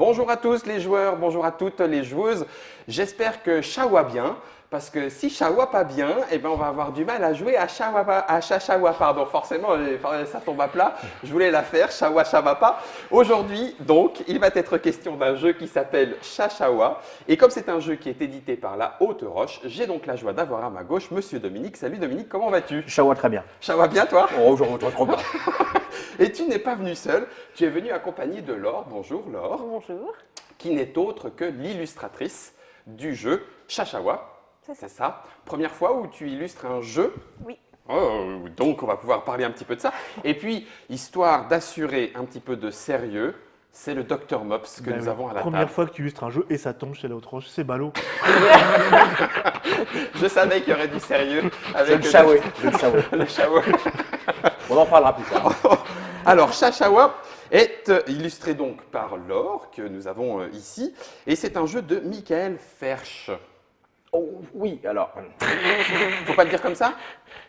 Bonjour à tous les joueurs, bonjour à toutes les joueuses. J'espère que Chawa bien, parce que si Chawa pas bien, eh ben on va avoir du mal à jouer à Chachawa, pardon, forcément ça tombe à plat. Je voulais la faire, Chawa pas. Aujourd'hui, donc, il va être question d'un jeu qui s'appelle Chachawa. Et comme c'est un jeu qui est édité par la Haute Roche, j'ai donc la joie d'avoir à ma gauche Monsieur Dominique. Salut Dominique, comment vas-tu? Chawa très bien. Chawa bien toi? Oh, je retrouve trop bien. Et tu n'es pas venu seul, tu es venu accompagné de Laure. Bonjour Laure. Bonjour. Qui n'est autre que l'illustratrice du jeu Chachawa. C'est ça. Première fois où tu illustres un jeu. Oui. Oh, donc on va pouvoir parler un petit peu de ça. Et puis, histoire d'assurer un petit peu de sérieux, c'est le Dr Mops que nous avons à la Première table. fois que tu illustres un jeu et ça tombe chez la Haute-Roche, c'est ballot. Je savais qu'il y aurait du sérieux avec Le Chaoué. le Chaoué. On en parlera plus tard. Alors, Chachawa est illustré donc par Laure, que nous avons ici, et c'est un jeu de Michael Fersch. Oh, oui, alors. Faut pas le dire comme ça?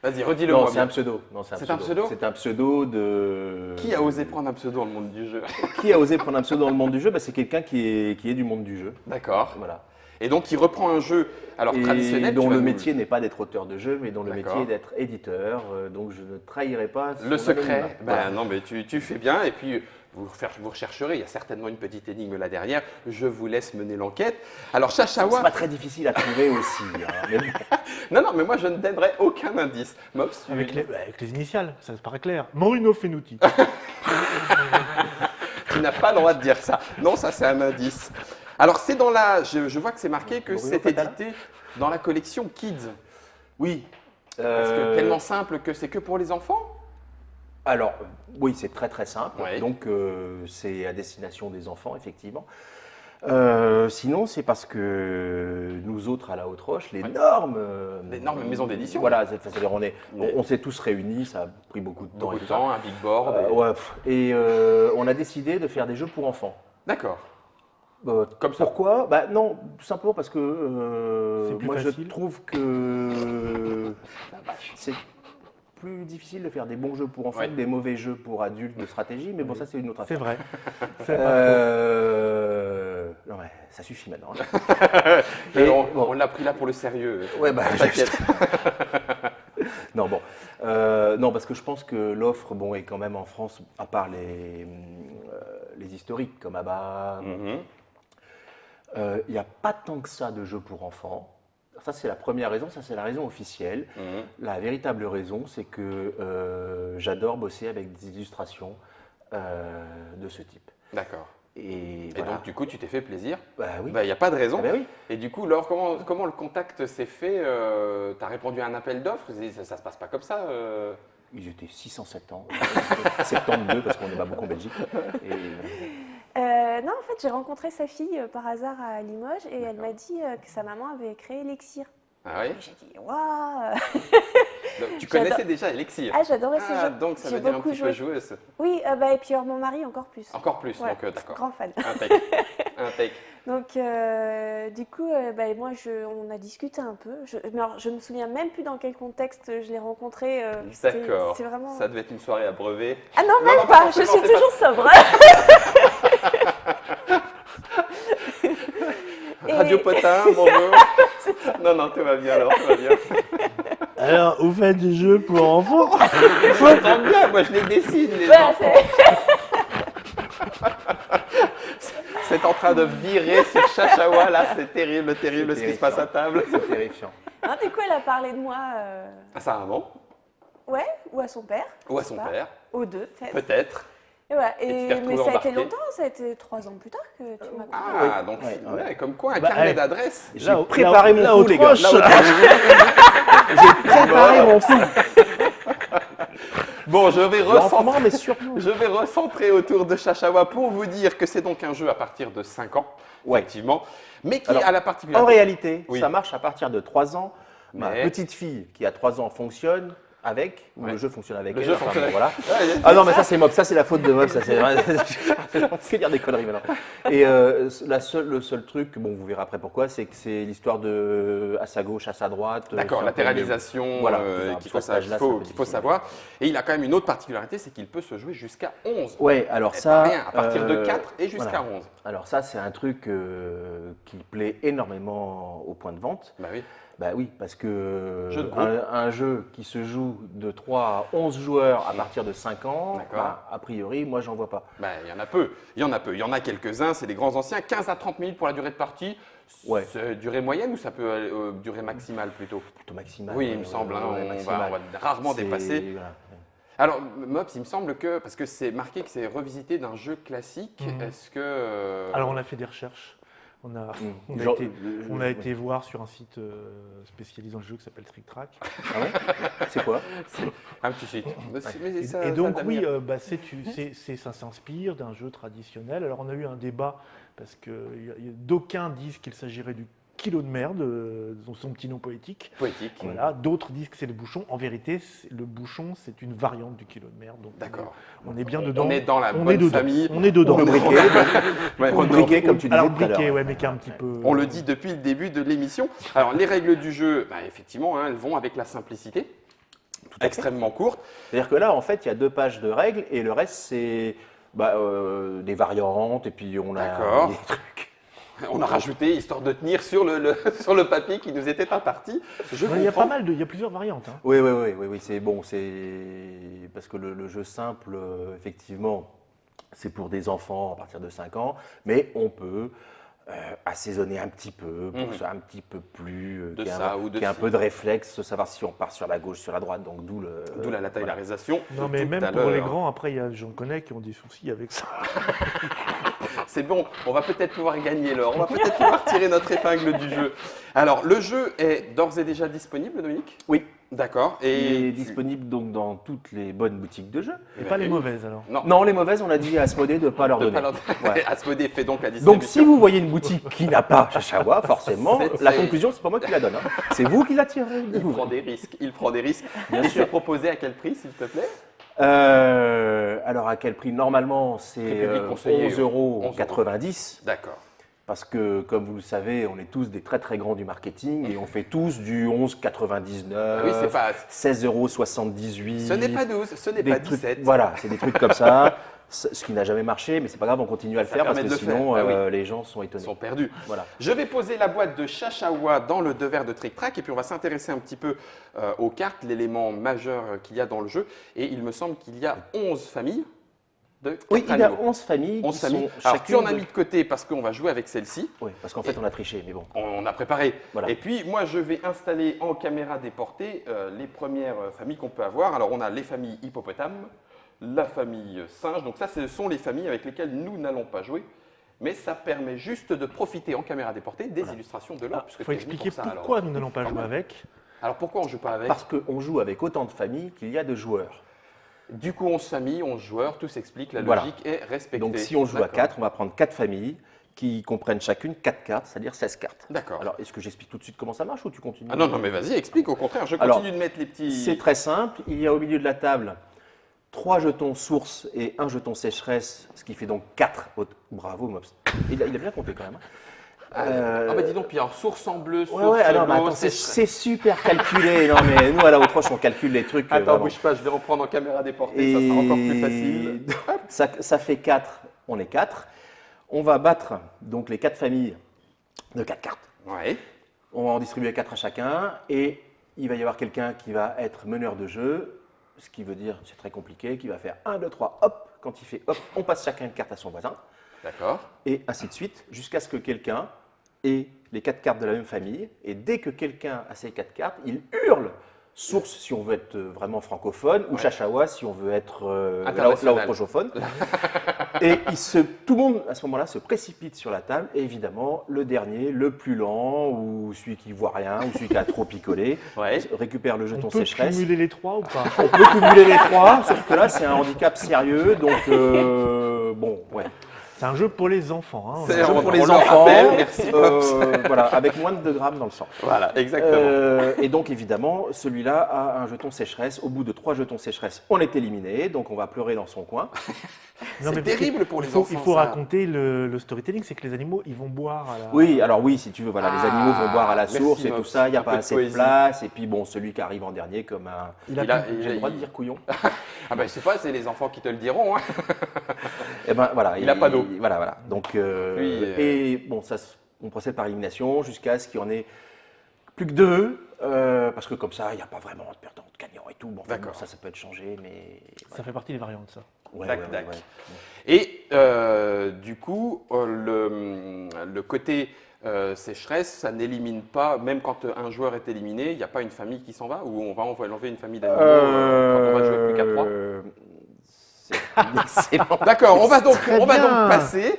Vas-y, redis-le Non, moi. c'est un pseudo. Non, c'est un pseudo. C'est un pseudo de. Qui a osé prendre un pseudo dans le monde du jeu? Qui a osé prendre un pseudo dans le monde du jeu? C'est quelqu'un qui est du monde du jeu. D'accord. Voilà. Et donc, il reprend un jeu alors Et traditionnel. dont tu vas le nous- métier n'est pas d'être auteur de jeu, mais dont le D'accord. métier est d'être éditeur. Donc je ne trahirai pas Le son secret. anonymat. Ben Voilà. non, mais tu fais bien. Et puis, vous rechercherez. Il y a certainement une petite énigme là derrière. Je vous laisse mener l'enquête. Alors, C'est Chachawa. pas très difficile à trouver aussi. Hein, mais bon. Non, mais moi, je ne donnerai aucun indice. Mops, tu... Avec les initiales, ça paraît clair. Morino Fenuti. Tu n'as pas le droit de dire ça. Non, ça, c'est un indice. Alors, c'est dans la. Je vois que c'est marqué que Bruno c'est Fatala. édité dans la collection Kids. Oui. Parce que tellement simple que c'est que pour les enfants. Alors, oui, c'est très très simple. Ouais. Donc, c'est à destination des enfants, effectivement. Sinon, c'est parce que nous autres à la Haute-Roche, l'énorme maison d'édition. Voilà, c'est-à-dire Mais- on s'est tous réunis, ça a pris beaucoup de temps. Beaucoup et de tout ça. temps, un big board. Et on a décidé de faire des jeux pour enfants. D'accord. Comme ça. Pourquoi? Non, tout simplement parce que C'est plus moi facile. je trouve que c'est plus difficile de faire des bons jeux pour enfants Ouais. que des mauvais jeux pour adultes de stratégie, mais bon, ça c'est une autre C'est affaire. vrai. C'est pas Non, ouais, ça suffit maintenant. Mais Et on bon. l'a pris là pour le sérieux. Ouais, T'inquiète. Non, bon. Non, parce que je pense que l'offre est quand même en France, à part les historiques comme ABBA, Mhm. il n'y a pas tant que ça de jeux pour enfants. Ça, c'est la première raison, ça, c'est la raison officielle. Mhm. La véritable raison, c'est que j'adore bosser avec des illustrations de ce type. D'accord. Et, Et voilà. donc, du coup, tu t'es fait plaisir. Bah oui. Il n'y a pas de raison. Ah bah oui. Et du coup, Laure, comment le contact s'est fait? Tu as répondu à un appel d'offres? Ça se passe pas comme ça. Ils étaient 607 ans. 72, parce qu'on n'est pas beaucoup en Belgique. Et, Non, en fait, j'ai rencontré sa fille par hasard à Limoges et elle m'a dit que sa maman avait créé Elixir. Ah oui? Et j'ai dit, waouh! Donc, tu connaissais déjà Elixir? Ah, j'adorais ce Ah, jeu. donc ça J'ai veut dire un beaucoup petit peu joué. joueuse. Oui, et puis mon mari encore plus. Encore plus, Ouais, donc d'accord. grand fan. Impec. Impec. Donc, du coup, moi, on a discuté un peu. Alors, je me souviens même plus dans quel contexte je l'ai rencontré. D'accord. C'est vraiment. Ça devait être une soirée à brevet. Ah non, Non, même non, pas. forcément, Je suis c'est toujours sobre. Et- Radio Potin, bonjour. Non, tout va bien alors, tout va bien. Alors, vous faites des jeux pour enfants? J'entends bien, moi je les dessine, les Ouais, enfants. C'est en train de virer sur Chachawa, là, c'est terrible, terrible ce qui se passe à table. c'est terrifiant. Non, du coup, elle a parlé de moi. À sa maman, Ouais, ou à son père. ou à je son sais pas. père, Aux deux, peut-être. peut-être. Et voilà. Et tu t'es Mais retrouvé ça a été embarqué. longtemps, ça a été 3 ans plus tard que tu m'as connu. Ah, donc, Ouais. ouais, comme quoi, un Bah, carnet hey. d'adresses. J'ai préparé mon coup, les gars. Haute-Roche. J'ai préparé mon coup. Bon, je vais recentrer. Lentement, mais sûrement. Je vais recentrer autour de Chachawa pour vous dire que c'est donc un jeu à partir de 5 ans, Ouais. effectivement, mais qui Alors, a la En particularité. réalité, Oui. ça marche à partir de 3 ans. Ma Mais- petite fille qui a 3 ans fonctionne. avec, ou Ouais. le jeu fonctionne avec Le elle. jeu enfin, fonctionne bon, avec- voilà. Ouais, Ah non, mais ça c'est Mob, ça c'est la faute de Mob, ça c'est vrai. On fait dire des conneries maintenant. Et le seul truc, bon vous verrez après pourquoi, c'est que c'est l'histoire de à sa gauche, à sa droite. D'accord, c'est un peu latéralisation Voilà, qu'il faut, ça, qu'il faut savoir. Et il a quand même une autre particularité, c'est qu'il peut se jouer jusqu'à 11. Ouais, alors Et ça. pas rien, à partir de 4 et jusqu'à voilà. 11. Alors ça, c'est un truc qui plaît énormément au point de vente. Bah oui. Bah oui, parce que Jeu de groupe. un jeu qui se joue de 3 à 11 joueurs à partir de 5 ans, D'accord. bah, a priori, moi, j'en vois pas. Bah, il y en a peu. Il y en a peu. Il y en a quelques-uns, c'est des grands anciens. 15 à 30 minutes pour la durée de partie. Ouais. C'est durée moyenne ou ça peut aller, durée maximale plutôt? Plutôt maximal. Oui, il me semble. Hein, on maximal. va rarement C'est- dépasser. voilà. Alors, Mops, il me semble que, parce que c'est marqué que c'est revisité d'un jeu classique, Mhm. est-ce que. Alors on a fait des recherches. On a, on a Genre, été, on a ouais. été voir sur un site spécialisé dans le jeu qui s'appelle Trick Track. Ah ouais C'est quoi Un petit site. Mais Et, ça- et donc ça oui, t'admire. ça s'inspire d'un jeu traditionnel. Alors on a eu un débat parce que d'aucuns disent qu'il s'agirait du kilo de merde, son petit nom poétique. Poétique. Voilà. D'autres disent que c'est le bouchon. En vérité, le bouchon, c'est une variante du kilo de merde. Donc D'accord. on est bien dedans. On est dans la On bonne est dedans. famille. On est dedans. Le briquet, Ouais, le briquet, comme tu disais Alors tout à briquet, l'heure. ouais, mais qui est un petit peu. On le dit depuis le début de l'émission. Alors, les règles du jeu, bah, effectivement, hein, elles vont avec la simplicité, Tout à fait. extrêmement courte. C'est-à-dire que là, en fait, il y a 2 pages de règles et le reste, c'est des variantes et puis on a D'accord. des trucs. On a rajouté, histoire de tenir sur sur le papier qui nous était imparti. Je Ouais, il y a comprends. pas mal il y a plusieurs variantes. Hein. Oui, c'est bon, c'est parce que le jeu simple, effectivement, c'est pour des enfants à partir de 5 ans, mais on peut assaisonner un petit peu pour que ce soit un petit peu plus, De qu'il y ait ça un, ou de qu'il y ait un ci. peu de réflexe, savoir si on part sur la gauche, sur la droite, donc d'où D'où la latéralisation. Non, mais tout même à pour les l'heure. grands, après, j'en connais qui ont des soucis avec ça. C'est bon, on va peut-être pouvoir gagner l'or, on va peut-être pouvoir tirer notre épingle du jeu. Alors, le jeu est d'ores et déjà disponible, Dominique? Oui, D'accord. il Et est disponible donc dans toutes les bonnes boutiques de jeux. Et pas les mauvaises alors. Non, Non, les mauvaises, on a dit à Asmodée de ne pas leur de donner. pas leur- Ouais. Asmodée fait donc la distribution. Donc, si vous voyez une boutique qui n'a pas Chachawa, forcément, C'est- la c'est- conclusion, c'est pas moi qui la donne. Hein. C'est vous qui la tirez. Il prend des risques, il prend des risques. Bien Et sûr. c'est proposé à quel prix, s'il te plaît? Alors, à quel prix? Normalement, Quel c'est public conseillé, 11,90 euros. 11 D'accord. Parce que, comme vous le savez, on est tous des très très grands du marketing et on fait tous du 11,99, Oui, c'est pas. 16,78 €. Ce n'est pas 12, ce n'est des pas trucs- 17. Voilà, c'est des trucs comme ça. Ce qui n'a jamais marché, mais c'est pas grave, on continue à le Ça faire parce permet que de le sinon, faire, bah oui. les gens sont Ils étonnés. sont perdus. Voilà. Je vais poser la boîte de Chachawa dans le devers de Trick Track et puis on va s'intéresser un petit peu aux cartes, l'élément majeur qu'il y a dans le jeu. Et il me semble qu'il y a 11 familles de Oui, quatre il y a animaux. 11 familles 11 qui familles. sont Alors tu chacune en as mis de côté parce qu'on va jouer avec celle-ci. Oui, parce qu'en fait, on a triché, mais bon. On a préparé. Voilà. Et puis moi je vais installer en caméra déportée les premières familles qu'on peut avoir. Alors on a les familles hippopotames, la famille singe. Donc ça ce sont les familles avec lesquelles nous n'allons pas jouer. Mais ça permet juste de profiter en caméra déportée des illustrations de l'or. Il puisque faut tu es venu expliquer pour ça, pourquoi alors. nous n'allons pas jouer avec. Alors pourquoi on ne joue pas avec? Parce qu'on joue avec autant de familles qu'il y a de joueurs. Du coup 11 familles, 11 joueurs, tout s'explique, la Voilà. logique est respectée. Donc, si on joue à D'accord. 4, on va prendre 4 familles qui comprennent chacune 4 cartes, c'est-à-dire 16 cartes. D'accord. Alors, est-ce que j'explique tout de suite comment ça marche ou tu continues? Ah non, non, mais vas-y, explique au contraire. Je Alors, continue de mettre les petits. C'est très simple. Il y a au milieu de la table 3 jetons source et 1 jeton sécheresse, ce qui fait donc 4. Bravo, Mops. Il a bien compté quand même. Ah bah dis donc, puis alors source en bleu, source Ouais, alors, mais l'eau, attends, c'est c'est- super calculé. Non, mais nous, à la Haute-Roche, on calcule les trucs. Attends, vraiment. bouge pas, je vais reprendre en caméra déportée, ça sera encore plus facile. Ça fait 4, on est 4. On va battre donc les 4 familles de 4 cartes. Ouais. On va en distribuer 4 à chacun et il va y avoir quelqu'un qui va être meneur de jeu, ce qui veut dire, c'est très compliqué, qui va faire 1, 2, 3, hop. Quand il fait hop, on passe chacun une carte à son voisin D'accord. et ainsi de suite jusqu'à ce que quelqu'un ait les 4 cartes de la même famille. Et dès que quelqu'un a ces 4 cartes, il hurle source si on veut être vraiment francophone ou Ouais. Chachawa si on veut être International. laotrochophone. Et tout le monde à ce moment-là se précipite sur la table et évidemment le dernier, le plus lent ou celui qui voit rien ou celui qui a trop picolé Ouais. récupère le jeton On peut sécheresse. cumuler les 3 ou pas? On peut cumuler les 3, sauf que là c'est un handicap sérieux donc bon ouais. C'est un jeu pour les enfants. Hein. C'est Un jeu on- pour on les le enfants, rappelle, merci, voilà, avec moins de 2 grammes dans le sang. Voilà, exactement. Et donc évidemment, celui-là a un jeton sécheresse. Au bout de 3 jetons sécheresse, on est éliminé, donc on va pleurer dans son coin. Non, C'est mais parce terrible que pour les il faut, enfants, Il faut ça. raconter le storytelling, c'est que les animaux, ils vont boire à la... Oui, alors oui, si tu veux, voilà, les Ah, animaux vont boire à la merci, source et tout Mops. ça, il n'y a Un pas peu de assez de poésie. place. Et puis bon, celui qui arrive en dernier comme un... Il a Il a- plus- J'ai le droit de dire couillon. Ah ben je sais pas, c'est les enfants qui te le diront. Hein. Eh ben voilà, Il a pas d'eau. Voilà, voilà. Donc, Lui, et bon, on procède par élimination jusqu'à ce qu'il y en ait plus que 2, parce que comme ça, il n'y a pas vraiment de perdant, de gagnant et tout. Bon, enfin, D'accord. bon, ça peut être changé, mais Ça fait partie des variantes, ça. ouais, Tac, ouais, tac. ouais. Et du coup, le côté sécheresse, ça n'élimine pas, même quand un joueur est éliminé, il n'y a pas une famille qui s'en va ou on va enlever une famille d'animaux quand on va jouer plus qu'à 3. C'est une excellente D'accord, on va donc Très bien. passer.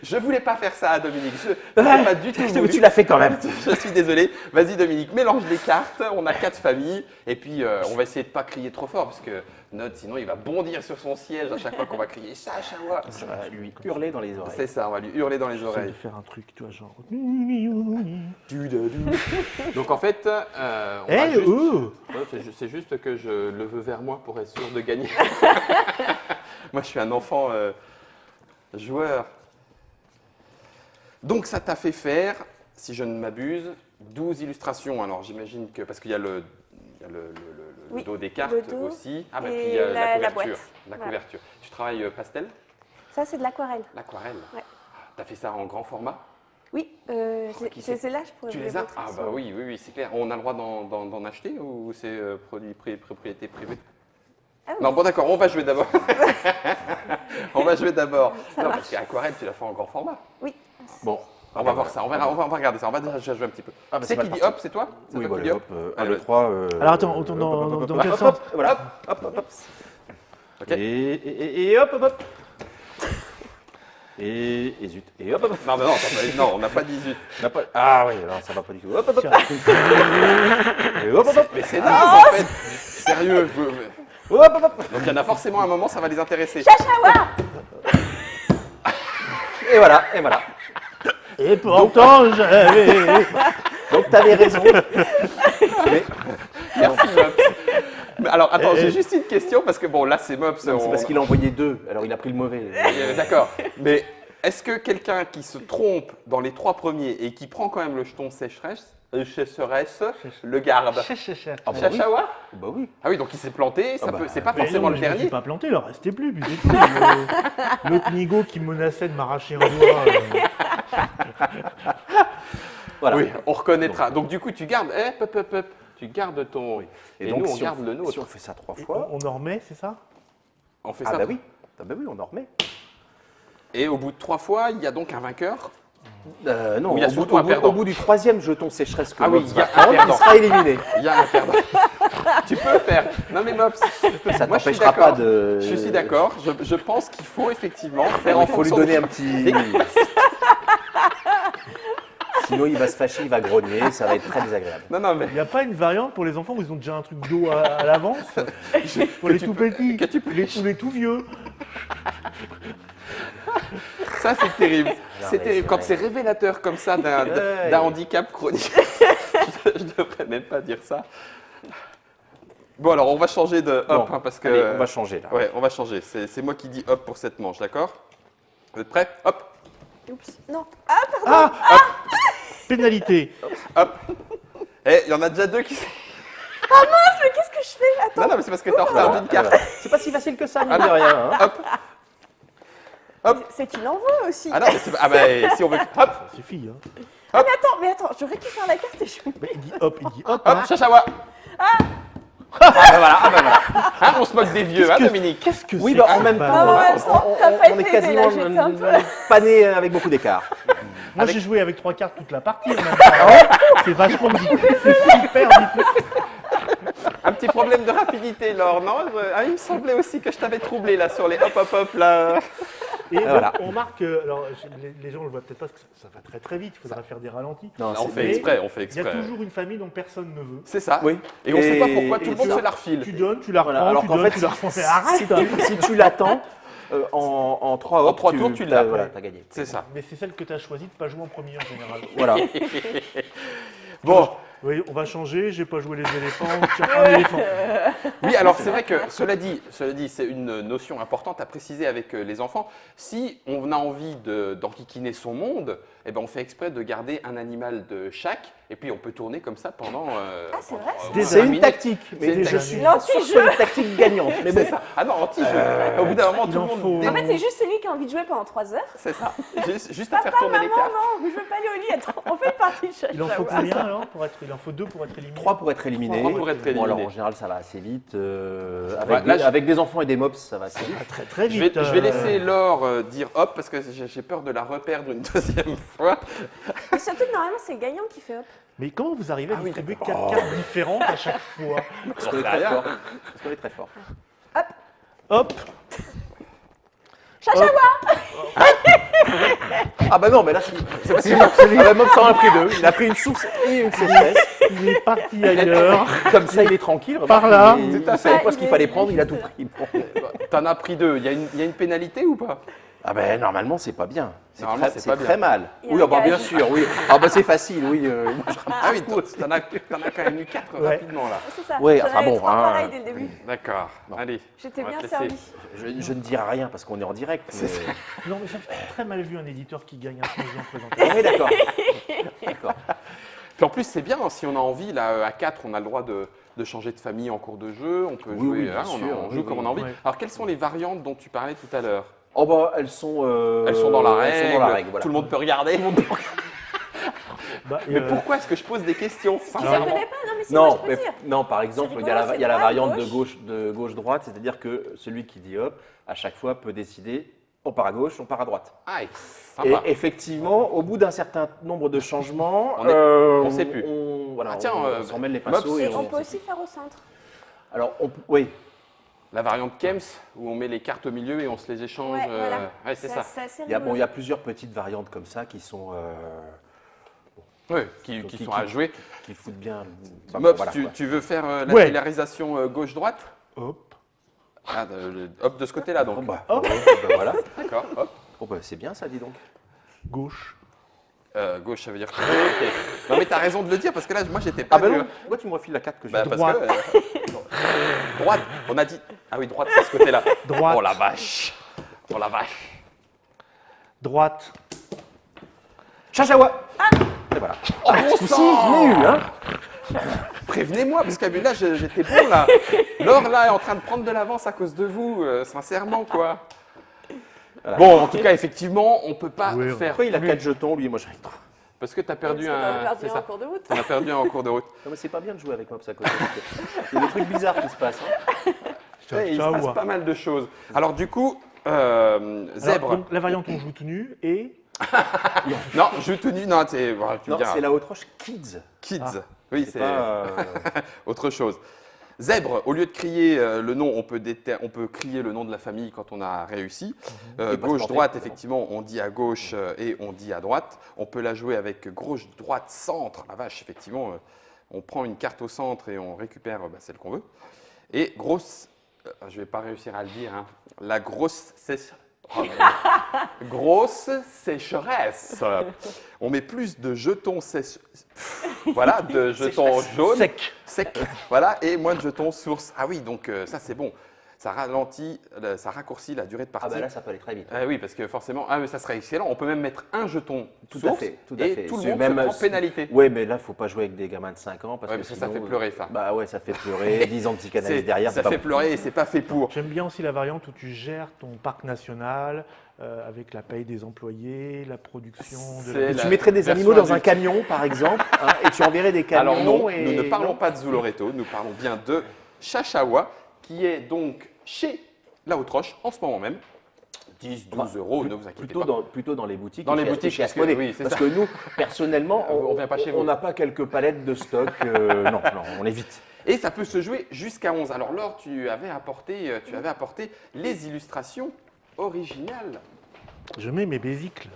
Je voulais pas faire ça, Dominique. Je n'ai pas du tout voulu. Tu l'as fait quand même. Je suis désolé. Vas-y, Dominique, mélange les cartes. On a 4 familles. Et puis, on va essayer de pas crier trop fort parce que Nod, sinon, il va bondir sur son siège à chaque fois qu'on va crier Chachawa. Ça va lui hurler dans les oreilles. C'est ça, on va lui hurler dans les J'essaie de oreilles. faire un truc, tu vois, genre... Donc, en fait, on Eh, va juste... oh Ouais, c'est juste que je le veux vers moi pour être sûr de gagner. Moi, je suis un enfant joueur. Donc, ça t'a fait faire, si je ne m'abuse, 12 illustrations. Alors, j'imagine que, parce qu'il y a le Oui, dos des cartes le dos aussi. Ah, bah, et puis il y a la la couverture. boîte. La Voilà. couverture. Tu travailles pastel, Ça, c'est de l'aquarelle. l'aquarelle. Ouais. T'as fait ça en grand format? Oui, qui c'est c'est là, je pourrais Tu vous les as? montrer Ah, sur- bah oui, c'est clair. On a le droit d'en acheter ou c'est propriété privée? Ah oui. Non, bon, d'accord, on va jouer d'abord. On va jouer d'abord. Ça Non, marche. parce qu'aquarelle, tu l'as fait en grand format. Oui. Bon, On va voir ça, on va regarder ça. On va déjà jouer un petit peu. Ah, bah, C'est c'est qui mal dit parti. hop, c'est toi? C'est oui, toi qui voilà, dis hop, Allez. 1, 2, 3. Alors attends, dans quel sens? Voilà, hop. Ok. Et hop, hop, hop. Et zut. Et hop, hop, hop. Non, mais non, on n'a pas 18. On n'a pas- Ah oui, alors ça va pas du tout. Hop, hop, hop. Tiens. Et hop, hop, hop. Mais c'est naze en fait. Sérieux. Hop, hop, hop. Donc il y en a forcément un moment, ça va les intéresser. Et voilà, et voilà. Et pourtant, j'avais... Donc t'avais raison. Mais Merci Mops. Mais alors attends, j'ai juste une question parce que bon là c'est Mops. non, c'est on- parce qu'il a envoyé 2, alors il a pris le mauvais. D'accord. Mais est-ce que quelqu'un qui se trompe dans les 3 premiers et qui prend quand même le jeton sécheresse le garde? Ah bah oui. Chachawa? Bah oui. Ah oui, donc il s'est planté, ça Ah bah, peut, c'est pas Mais forcément non, le je me suis dernier. pas planté, il en restait plus. Puis c'est tout. L'autre nigo qui menaçait de m'arracher un doigt. Voilà. Oui, on reconnaîtra. Donc du coup, tu gardes, tu gardes ton. Et donc nous, on si garde le Si nôtre. on fait ça 3 fois. On en remet, c'est ça? On fait Ah ça. bah oui. Ah bah oui, on en remet. Et au bout de 3 fois, il y a donc un vainqueur. Non, Ou il y a au bout, surtout un perdant. au bout du 3e jeton sécheresse que Ah oui, Mops il y a va un prendre, il perdant. sera éliminé. Il y a un perdant. Tu peux le faire. Non mais Mops, Ça moi je suis t'empêchera pas d'accord. de... Je suis d'accord. Je pense qu'il faut effectivement faire en Il faut lui fonction donner de- un petit... Sinon, il va se fâcher, il va grogner, ça va être très désagréable. Non mais Il n'y a pas une variante pour les enfants où ils ont déjà un truc d'eau à l'avance? Pour les tu tout peux- petits, que tu peux- les tout vieux. ça c'est terrible. C'est mais terrible c'est quand vrai. c'est révélateur comme ça d'un Ouais. handicap chronique. je devrais même pas dire ça. Bon alors on va changer de hop Bon, hein, parce que allez, on va changer là. ouais on va changer. C'est moi qui dis hop pour cette manche, d'accord? Vous êtes prêts? Hop, Oups. Non. Pénalité. hop. Eh, il y en a déjà 2 qui. Mais qu'est-ce que je fais? Attends. Non mais c'est parce que t'es en retard d'une carte. Voilà. C'est pas si facile que ça, mine de rien. Hein. C'est qu'il en veut aussi. Ah non mais c'est pas. Ah bah si on veut. Hop, Ça suffit. Hein. Mais attends, je récupère la carte et je. Mais il dit hop, il dit hop. hop, hein. Chachawa. Ah bah voilà. Hein, on se moque des vieux, hein Dominique? Qu'est-ce que Oui, c'est bah que en ce même bazar? temps, Ah ouais, on t'as pas est été quasiment aidé, là, j'étais un peu- pas né avec beaucoup d'écart. Moi, j'ai joué avec 3 cartes toute la partie. en même temps. C'est vachement difficile. C'est super difficile. Un petit problème de rapidité, Laure, non? Ah, il me semblait aussi que je t'avais troublé là sur les hop là. Et donc, voilà. on remarque, alors les gens ne le voient peut-être pas parce que ça va très très vite, il faudra faire des ralentis. Non, On c'est- fait mais exprès, on fait Il y a exprès. toujours une famille dont personne ne veut. C'est ça. Oui. Et on sait pas pourquoi Et tout le monde ça, se la refile. Tu donnes, tu la reprends, Voilà, alors tu qu'en donnes, fait, tu la reprends. Mais arrête si tu l'attends, En 3 En trois tours, tu l'as. Voilà, t'as gagné. C'est ça. Mais c'est celle que tu as choisie de ne pas jouer en premier en général. Voilà. Bon, Oui, on va changer, j'ai pas joué les éléphants, tiens, un éléphant. oui, alors c'est vrai que cela dit, c'est une notion importante à préciser avec les enfants. Si on a envie d'enquiquiner son monde, eh ben on fait exprès de garder un animal de chaque, et puis on peut tourner comme ça pendant. Ah, c'est vrai, ça. Des C'est 20 une minutes. tactique, C'est mais une je tactique. suis pas sûr que ce soit une tactique gagnante. Mais bon, C'est ça. Ah non, anti-jeu. Au bout d'un moment, Il tout le en monde. faut- En fait, c'est juste celui qui a envie de jouer pendant 3 heures. C'est ça. Juste à faire tourner les Maman, cartes. non, je veux pas aller au lit. Attends, on fait une partie de chaque. Il en faut combien alors pour être... Il en faut 2 pour être éliminé. 3 pour être éliminé. Trois pour être Bon, alors éliminé. en général, ça va assez vite. Ouais, là, Avec des enfants et des mobs, ça va assez vite. Très très Je vais, vite. je vais laisser Laure dire hop parce que j'ai peur de la reperdre une deuxième fois. Mais surtout que normalement, c'est le gagnant qui fait hop. Mais comment vous arrivez à Ah oui, distribuer d'accord. 4 cartes différentes à chaque fois? Parce qu'on est très fort. Parce qu'on est très fort. Hop. Ah bah non, mais là, c'est parce que le mob s'en a pris 2. Il a pris une source et une sécheresse. Il est parti ailleurs. Comme ça, il est tranquille. Par là. Il Tout à ne savait fait. pas ce qu'il fallait prendre, il a tout pris. Bon. T'en as pris 2. Il y a une pénalité ou pas? Ah ben normalement, c'est pas bien. Normalement, c'est pas très bien. mal. Il y a Oui, un ah bah, bien gage. sûr, oui. Ah bah c'est facile, oui. Ah oui, t'en as quand même eu 4 Ouais. rapidement là. C'est ça. Ouais, J'en enfin avais bon, 3 hein. pareils dès le début. D'accord. Allez. J'étais on va bien te laisser. servi. Je ne dirai rien parce qu'on est en direct. Mais... Non, mais ça fait très mal vu un éditeur qui gagne un troisième présentation. Oui, d'accord. D'accord. Puis en plus, c'est bien, si on a envie, là, à 4, on a le droit de changer de famille en cours de jeu, on peut Oui, jouer, oui, bien hein, sûr, on oui, joue oui. comme on a envie. Ouais. Alors, quelles sont les variantes dont tu parlais tout à l'heure? Oh bah elles sont Elles sont dans la elles règle, sont dans la règle, voilà. tout le monde peut regarder. Bah, Mais pourquoi est-ce que je pose des questions, Qui ne sincèrement? connaît pas? Non, mais si, moi, Non, je peux mais, dire. non, par exemple, C'est il y a rigolo, il y a la c'est variante droite, de gauche-droite, c'est-à-dire que celui qui dit hop, à chaque fois peut décider on part à gauche, on part à droite. Ah, Et sympa. effectivement, au bout d'un certain nombre de changements, On sait plus. Voilà, Ah tiens, on s'en mêle les pinceaux. Mops, et Et on peut aussi faire au centre. Alors, oui, La variante Kems, où on met les cartes au milieu et on se les échange. Ouais, voilà. Ouais, c'est ça. C'est assez il y a rigolo. plusieurs petites variantes comme ça qui sont Oui, qui sont à jouer. qui foutent bien. Bah, Mops, voilà, quoi. tu veux faire la Ouais. polarisation gauche-droite? Hop. Ah, hop, de ce côté-là, Bon, donc. bah, Hop. ouais, bah, voilà. D'accord, hop. Bon, bah, c'est bien ça, dis donc. Gauche. Gauche, ça veut dire que. Ok. Non, mais t'as raison de le dire, parce que là, moi, j'étais pas Ah bah sûr. non, pourquoi tu me refiles la carte que j'ai Bah, parce Droite. que. Droite, on a dit. Ah oui, droite, c'est ce côté-là. Droite. Oh la vache. Oh la vache. Droite. Chachawa. Et voilà. Oh, bon Si, sang je l'ai eu, hein. Prévenez-moi, parce que là, j'étais bon, là. Laure, là, est en train de prendre de l'avance à cause de vous, sincèrement, quoi. Voilà. Bon, en tout cas, effectivement, on peut pas Oui, faire. Pourquoi il a 4 jetons, lui, moi j'en ai 3. Parce que t'as perdu Parce qu'on a un. perdu C'est en ça. cours de route. On a perdu un en cours de route. Non, mais c'est pas bien de jouer avec Mops à côté. Il y a des trucs bizarres qui se passent. Hein. Ouais, il se passe pas mal de choses. Alors, du coup, Alors, zèbre. donc, la variante on joue tout nu et Non, je tout nu. Non, voilà, tu me Non, diras. c'est la Haute-Roche Kids. Kids. Ah. Oui, C'est c'est pas. autre chose. Zèbre, au lieu de crier le nom, on peut crier le nom de la famille quand on a réussi. Et pas se Gauche, planter, droite, évidemment. effectivement, on dit à gauche et on dit à droite. On peut la jouer avec gauche, droite, centre. La vache, effectivement, on prend une carte au centre et on récupère celle qu'on veut. Et grosse, je vais pas réussir à le dire, hein, la grosse grosse sécheresse. On met plus de jetons voilà, de jetons jaunes. sec. Sec, voilà, et moins de jetons source. Ah oui, donc ça c'est bon. Ça ralentit, ça raccourcit la durée de Ah partie. bah là, ça peut aller très vite. Ah oui, parce que forcément, mais ça serait excellent. On peut même mettre un jeton Tout à source fait, tout à et fait. tout le C'est monde même- se prend pénalité. Ouais, mais là, faut pas jouer avec des gamins de 5 ans parce Ouais, que mais ça sinon, fait pleurer, ça. Bah ouais, ça fait pleurer. 10 ans de psychanalyse derrière, ça c'est fait pas pleurer et c'est pas fait pour. J'aime bien aussi la variante où tu gères ton parc national avec la paye des employés, la production de C'est Et la tu mettrais des version animaux dans un adulte. camion, par exemple, hein, et tu enverrais des camions. Alors non, et... nous ne parlons non pas de Zuloreto, nous parlons bien de Chachawa, qui est donc chez La Haute-Roche en ce moment même. 10, 12 euros, ne vous inquiétez pas. Plutôt dans les boutiques. Dans et les chez- boutiques, chez parce que- Asmodée. oui, c'est Parce ça. que nous, personnellement, On vient pas chez vous. on n'a pas quelques palettes de stock. Non, on évite. Et ça peut se jouer jusqu'à 11. Alors Laure, tu avais apporté les illustrations originales. Je mets mes bésicles.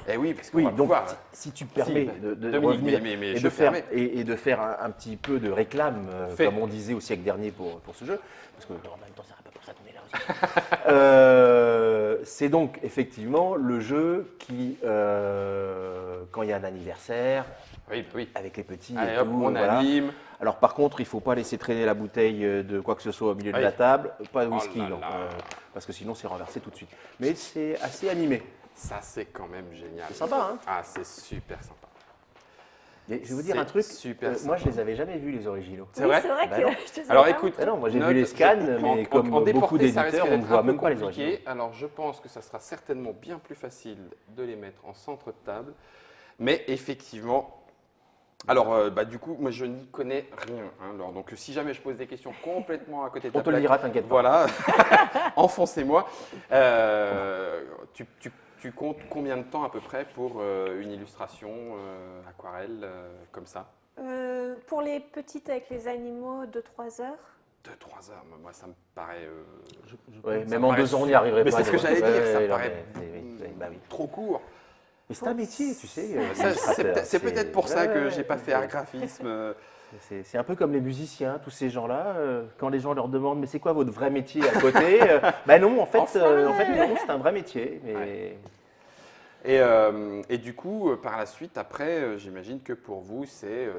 Eh oui, parce qu'on Oui, va donc pouvoir. si tu permets Si, de Dominique, revenir mais et, je de faire, permets. et de faire un petit peu de réclame, Fais. comme on disait au siècle dernier pour ce jeu, parce que en même temps, c'est un peu pour ça qu'on est là C'est donc effectivement le jeu qui, quand il y a un anniversaire, Oui, bah oui. avec les petits Allez et hop, tout, on voilà. anime. Alors par contre, il ne faut pas laisser traîner la bouteille de quoi que ce soit au milieu de Oui. la table, pas de Oh whisky, là non, là. parce que sinon c'est renversé tout de suite. Mais c'est assez animé. Ça, c'est quand même génial. C'est sympa, hein? Ah, c'est super sympa. Et je vais vous dire C'est un truc, super moi je sympa. les avais jamais vus les originaux. C'est vrai? C'est vrai Bah que non. je te savais Alors pas. écoute, Ah non, moi j'ai note, vu les scans, mais en comme beaucoup déporté, ça risque d'éditeurs, on ne d'être voit un même peu pas les compliqué. originaux. Alors je pense que ça sera certainement bien plus facile de les mettre en centre de table. Mais effectivement, alors bah, du coup, moi je n'y connais rien. Hein, alors, donc si jamais je pose des questions complètement à côté de On la te le plaque, dira, t'inquiète pas. voilà, enfoncez-moi. Tu comptes combien de temps à peu près pour une illustration aquarelle comme ça? Pour les petites avec les animaux, 2-3 heures. 2-3 heures, moi ça me paraît Ouais, Ça même me en paraît 2 ans, on n'y arriverait mais pas. c'est ce que j'allais dire, ça Ouais, paraît bah oui. trop court. Mais c'est un métier, tu sais. C'est peut-être pour ça que j'ai pas fait art art graphisme. C'est un peu comme les musiciens, tous ces gens-là, quand les gens leur demandent mais c'est quoi votre vrai métier à côté Ben non, en fait, non, c'est un vrai métier. Mais... Et du coup, par la suite, après, j'imagine que pour vous, c'est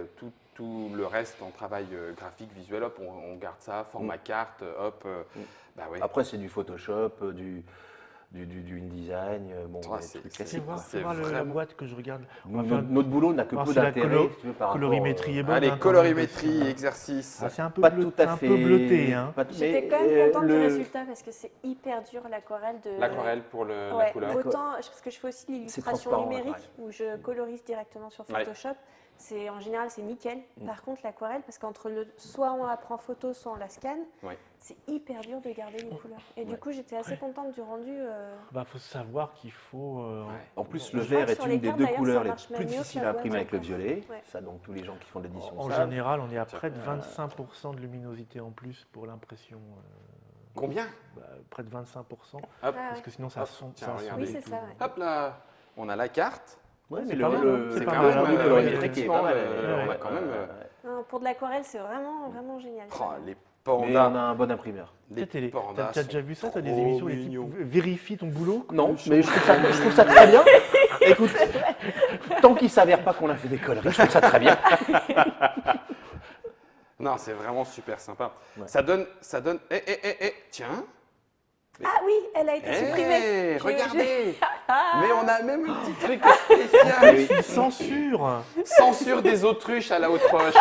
tout le reste en travail graphique, visuel, hop, on garde ça, format carte, hop. Bah ouais. Après, c'est du Photoshop, du InDesign, bon, Ah, des c'est- trucs c'est- classiques. quoi. c'est la vraiment- boîte que je regarde. Notre boulot n'a que voir peu si la d'intérêt, si tu veux, par rapport, colorimétrie est bonne. Allez, hein, quand colorimétrie, même, parce que, exercice. c'est un peu, pas bleu- tout à un fait. peu bleuté. Hein. J'étais mais, quand même contente du le- résultat parce que c'est hyper dur l'aquarelle de. L'aquarelle pour la Ouais, couleur. autant parce que je fais aussi l'illustration transparent, numérique l'aquarelle. où je colorise directement sur Ouais. Photoshop. C'est en général c'est nickel. Par contre l'aquarelle parce qu'entre soit on la prend photo, soit on la scanne, Ouais. c'est hyper dur de garder les couleurs. Et du coup j'étais assez contente du rendu. Bah, faut savoir qu'il faut. En plus, Je le crois vert que est sur une les des cartes, deux d'ailleurs, couleurs ça les marche même plus mieux que difficiles la à boîte imprimer avec le encore. violet. Ouais. Ça, donc tous les gens qui font de l'édition En savent. général, on est à près de 25% de luminosité en plus pour l'impression. Combien? Près de 25%. Hop, Ah Parce ouais. que sinon, ça Hop, sonde. tiens, ça sonde regardez. Oui, c'est tout. ça, ouais. hop là, on a la carte. Ouais, C'est mais pas mal, hein, C'est c'est quand pas même, mal, hein, oui, oui, effectivement, pas mal, on a ouais, quand même. Non, pour de l'aquarelle c'est vraiment génial. Oh, les Mais pandas. on a un bon imprimeur. Les T'as pandas t'as déjà vu ça? T'as des trop émissions où les types mignons. vérifient ton boulot? Non, mais je trouve ça très bien. Écoute, tant qu'il ne s'avère pas qu'on a fait des conneries, je trouve ça très bien. Non, c'est vraiment super sympa. Ouais. Ça donne. Tiens. Ah oui, elle a été supprimée. Hey, regardez. Ah. Mais on a même un petit truc spécial. Censure! Censure des autruches à la haute roche.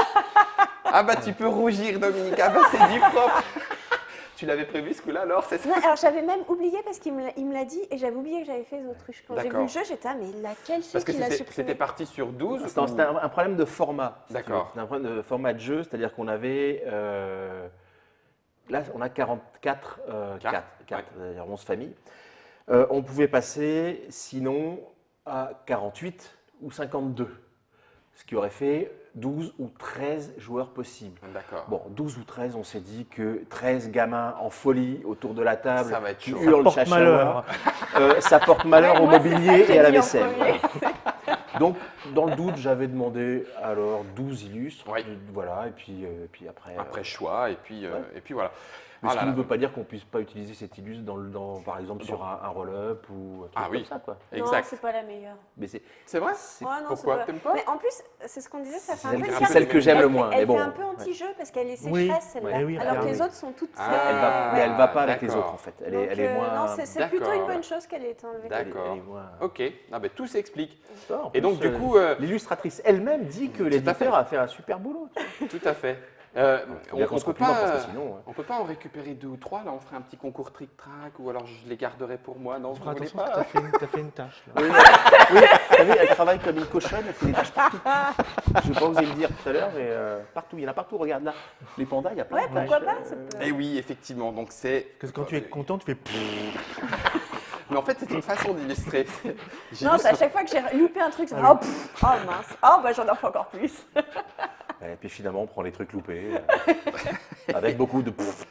Ah bah tu peux rougir, Dominique. Ah bah c'est du propre. Tu l'avais prévu ce coup-là alors, c'est ça? Non, alors j'avais même oublié parce qu'il me l'a dit et j'avais oublié que j'avais fait les autruches. Quand j'ai vu D'accord. le jeu, j'étais mais laquelle c'est Parce que qui l'a c'était supprimé? parti sur 12. C'était un problème de format. si tu veux. D'accord. C'était un problème de format de jeu, c'est-à-dire qu'on avait. Là, on a 44, Quatre, 4, c'est-à-dire 11 familles. On pouvait passer, sinon, à 48 ou 52, ce qui aurait fait 12 ou 13 joueurs possibles. D'accord. Bon, 12 ou 13, on s'est dit que 13 gamins en folie autour de la table Ça va être qui chaud. hurlent Porte chachawa, malheur. ça porte malheur Ouais, au moi, c'est ça mobilier que j'ai et à la dit en vaisselle. premier. Donc, dans le doute, j'avais demandé alors 12 illustres. Oui. Voilà, et puis après. Après choix et puis voilà. Mais Ah ce là qui là. ne veut pas dire qu'on ne puisse pas utiliser cet illustre par exemple, sur un roll-up ou un truc Ah oui. comme ça. Quoi. Non, Exact. c'est pas la meilleure. Mais c'est C'est vrai? Ouais, non, Pourquoi? c'est T'aimes pas? Mais en plus, c'est ce qu'on disait, ça fait un celle, peu c'est c'est carte. celle que j'aime le moins. Elle mais bon, fait un peu ouais. anti-jeu parce qu'elle est Oui. sécheresse, celle-là. Ouais, oui, alors que regarde. les autres sont toutes. Ah, Mais elle va pas avec les d'accord. autres en fait. Elle Donc, est moins. Non, c'est plutôt D'accord. une bonne chose qu'elle ait été enlevée. D'accord. elle est moins- Ok. Ah ben tout s'explique. En Et donc plus, du coup, l'illustratrice elle-même dit que l'éditeur a fait un super boulot. tout à fait. Faut bien qu'on se complimente, parce que sinon. On peut pas en récupérer 2 ou 3 là. On ferait un petit concours trick-track ou alors je les garderai pour moi. Non, vous Feras voulez attention parce pas? que t'as fait une tâche. Là. Oui, t'as vu, elle travaille comme une cochonne, elle fait des tâches partout. Je vais pas osé le dire tout à l'heure, mais partout, il y en a partout. Regarde là, les pandas, il y a plein Ouais, de pourquoi tâches, pas ça peut- Eh oui, effectivement. Donc c'est. Parce que quand tu es content, tu fais. Mais en fait, c'est une façon d'illustrer. Non, c'est à chaque fois que j'ai loupé un truc, c'est oh, pff, oh mince, oh bah j'en ai fait encore plus. Et puis finalement, on prend les trucs loupés, avec beaucoup de pouf.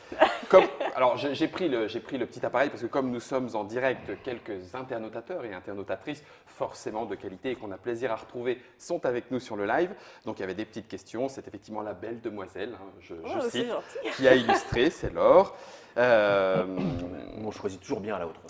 Alors, j'ai pris le petit appareil parce que comme nous sommes en direct, quelques internautateurs et internautatrices forcément de qualité et qu'on a plaisir à retrouver sont avec nous sur le live. Donc, il y avait des petites questions. C'est effectivement la belle demoiselle, hein, je Oh, c'est cite, gentil. qui a illustré, c'est Laure. On choisit toujours bien la autre.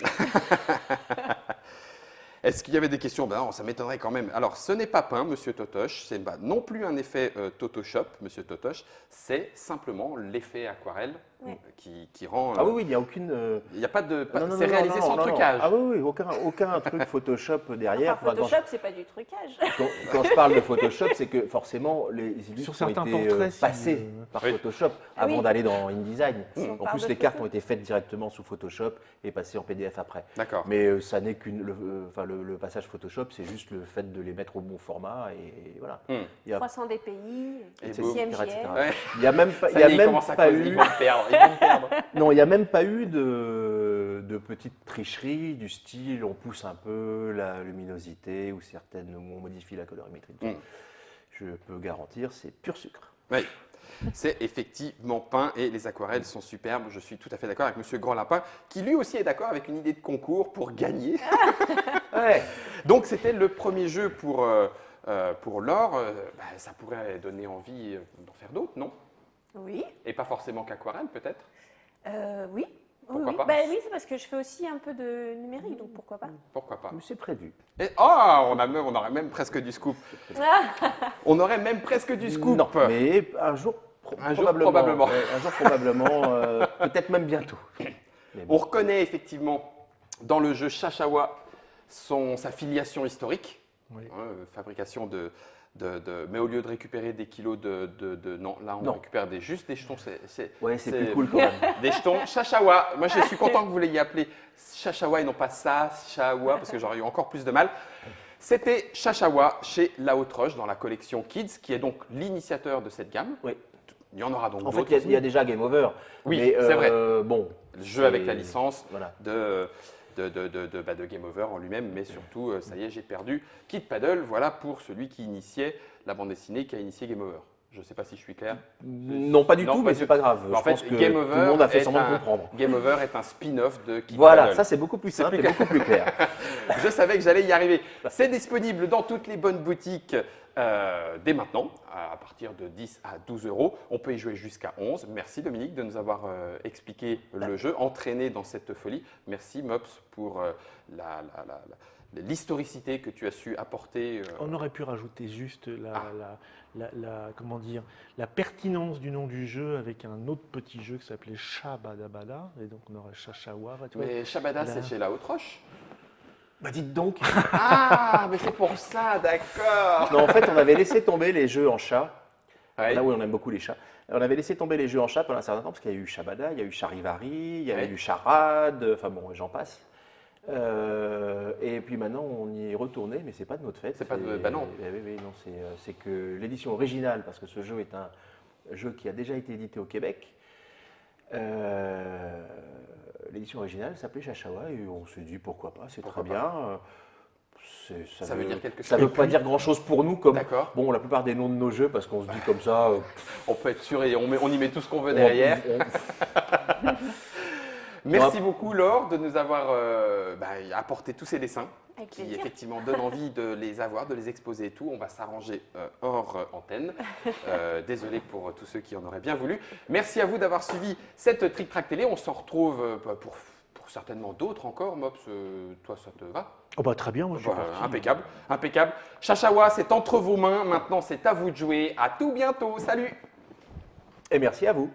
Est-ce qu'il y avait des questions? Ben non, ça m'étonnerait quand même. Alors, ce n'est pas peint, Monsieur Totoche. C'est pas non plus un effet Totoshop, Monsieur Totoche. C'est simplement l'effet aquarelle Ouais. qui rend. Ah oui, oui, il n'y a aucune. Il n'y a pas de. Non, non, C'est non, réalisé non, sans non, non. trucage. Ah oui, oui, aucun truc Photoshop derrière. Enfin, Enfin, Photoshop, c'est pas du trucage. quand je parle de Photoshop, c'est que forcément, les illustres Sur ont certains été portraits, si, passés par Oui. Photoshop Ah avant oui. d'aller dans InDesign. Si on En parle plus, de les cartes photo. ont été faites directement sous Photoshop et passées en PDF après. D'accord. Mais ça n'est le passage Photoshop, c'est juste le fait de les mettre au bon format et voilà. Il y a, 300 DPI, Et etc., boum. etc. CMJL. Ouais. Il y a même pas, Ça il y a y est, ils même commencent à pas causer, ils eu. vont me perdre. Ils vont me perdre. Non, il n'y a même pas eu de petites tricheries du style on pousse un peu la luminosité ou certaines où on modifie la colorimétrie. Je peux garantir, c'est pur sucre. Oui, c'est effectivement peint et les aquarelles sont superbes. Je suis tout à fait d'accord avec Monsieur Grand Lapin, qui lui aussi est d'accord avec une idée de concours pour gagner. Ouais. Donc c'était le premier jeu pour Laure. Ça pourrait donner envie d'en faire d'autres, non? Oui, Et pas forcément qu'aquarelle, peut-être? oui. Pourquoi oui. pas Ben oui, c'est parce que je fais aussi un peu de numérique, donc pourquoi pas. Pourquoi pas? Mais c'est prévu. Et, on aurait même presque du scoop. On aurait même presque du scoop. Non, mais un jour, Un jour, probablement. Ouais, un jour probablement, peut-être même bientôt. Mais bon. On reconnaît effectivement dans le jeu Chachawa sa filiation historique. Oui. Hein, fabrication mais au lieu de récupérer des kilos non, là on Non. récupère juste des jetons. Ouais, c'est plus cool quand même. Des jetons Chachawa. Moi je suis content que vous l'ayez appelé Chachawa et non pas Chachawa parce que j'aurais eu encore plus de mal. C'était Chachawa chez La Haute Roche dans la collection Kids qui est donc l'initiateur de cette gamme. Oui. Il y en aura donc En fait, d'autres. il y a déjà Game Over. Oui, mais, c'est vrai. Bon, Le jeu avec la licence Voilà. de Game Over en lui-même, mais surtout, ça y est, j'ai perdu Kid Paddle. Voilà pour celui qui initiait la bande dessinée, qui a initié Game Over. Je ne sais pas si je suis clair. Non, pas du Non, tout, pas mais du- c'est pas grave. En Je fait, pense que Game tout Over le monde a fait est semblant de comprendre. Game Over est un spin-off de Kid Voilà, Paddle. ça c'est beaucoup plus simple plus et beaucoup plus clair. Je savais que j'allais y arriver. C'est disponible dans toutes les bonnes boutiques dès maintenant, à partir de 10 à 12 euros. On peut y jouer jusqu'à 11. Merci Dominique de nous avoir expliqué le jeu, entraîné dans cette folie. Merci Mops pour l'historicité que tu as su apporter. On aurait pu rajouter juste comment dire, la pertinence du nom du jeu avec un autre petit jeu qui s'appelait Shabadabada, et donc on aurait Chachawa. tu vois. Mais Shabada, Là. c'est chez La Haute Roche. Bah dites donc. Ah, mais c'est pour ça, d'accord. Non, en fait, on avait laissé tomber les jeux en chat. Ouais. Là où on aime beaucoup les chats. On avait laissé tomber les jeux en chat pendant un certain temps parce qu'il y a eu Shabada, il y a eu Charivari, il y a Ouais. eu Charade, enfin bon, j'en passe. Et puis maintenant, on y est retourné, mais c'est pas de notre fait. C'est pas de- bah non. Oui, non, c'est que l'édition originale, parce que ce jeu est un jeu qui a déjà été édité au Québec. L'édition originale s'appelait Chachawa et on s'est dit pourquoi pas, c'est Pourquoi très bien. Ça veut dire quelque Ça chose. veut pas dire grand chose pour nous, comme D'accord. bon la plupart des noms de nos jeux, parce qu'on se dit comme ça. On peut être sûr et on y met tout ce qu'on veut derrière. Merci beaucoup Laure de nous avoir apporté tous ces dessins Avec qui plaisir. effectivement donnent envie de les avoir, de les exposer et tout. On va s'arranger hors antenne. Désolé pour tous ceux qui en auraient bien voulu. Merci à vous d'avoir suivi cette Trick Track Télé. On s'en retrouve pour certainement d'autres encore. Mops, toi ça te va? Oh bah très bien, moi je suis Voilà, parti. impeccable, impeccable. Chachawa, c'est entre vos mains. Maintenant, c'est à vous de jouer. À tout bientôt. Salut! Et merci à vous.